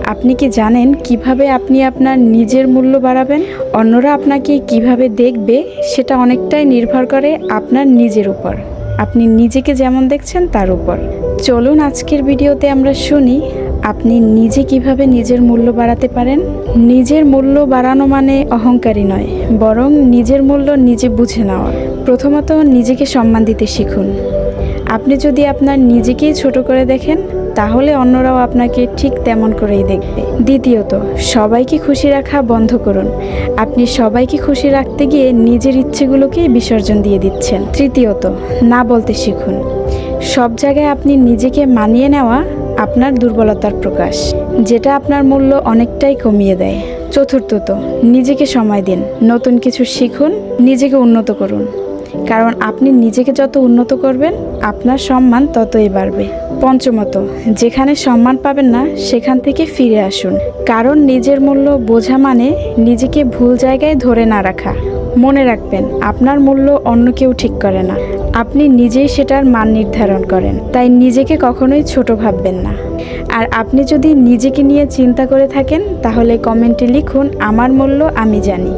আপনি কি জানেন কিভাবে আপনি আপনার নিজের মূল্য বাড়াবেন? অন্যরা আপনাকে কিভাবে দেখবে সেটা অনেকটাই নির্ভর করে আপনার নিজের উপর। আপনি নিজেকে যেমন দেখছেন তার উপর। চলুন আজকের ভিডিওতে আমরা শুনি আপনি নিজে কিভাবে নিজের মূল্য বাড়াতে পারেন। নিজের মূল্য বাড়ানো মানে অহংকারী নয়, বরং নিজের মূল্য নিজে বুঝে নেওয়া। প্রথমত নিজেকে সম্মান দিতে শিখুন। আপনি যদি আপনার নিজেকেই ছোট করে দেখেন, তাহলে অন্যরাও আপনাকে ঠিক তেমন করেই দেখবে। দ্বিতীয়ত, সবাইকে খুশি রাখা বন্ধ করুন। আপনি সবাইকে খুশি রাখতে গিয়ে নিজের ইচ্ছেগুলোকেই বিসর্জন দিয়ে দিচ্ছেন। তৃতীয়ত, না বলতে শিখুন। সব জায়গায় আপনি নিজেকে মানিয়ে নেওয়া আপনার দুর্বলতার প্রকাশ, যেটা আপনার মূল্য অনেকটাই কমিয়ে দেয়। চতুর্থত, নিজেকে সময় দিন। নতুন কিছু শিখুন, নিজেকে উন্নত করুন। কারণ আপনি নিজেকে যত উন্নত করবেন, আপনার সম্মান ততই বাড়বে। পঞ্চমত, যেখানে সম্মান পাবেন না সেখান থেকে ফিরে আসুন। কারণ নিজের মূল্য বোঝা মানে নিজেকে ভুল জায়গায় ধরে না রাখা। মনে রাখবেন, আপনার মূল্য অন্য কেউ ঠিক করে না, আপনি নিজেই সেটার মান নির্ধারণ করেন। তাই নিজেকে কখনোই ছোট ভাববেন না। আর আপনি যদি নিজেকে নিয়ে চিন্তা করে থাকেন, তাহলে কমেন্টে লিখুন, আমার মূল্য আমি জানি।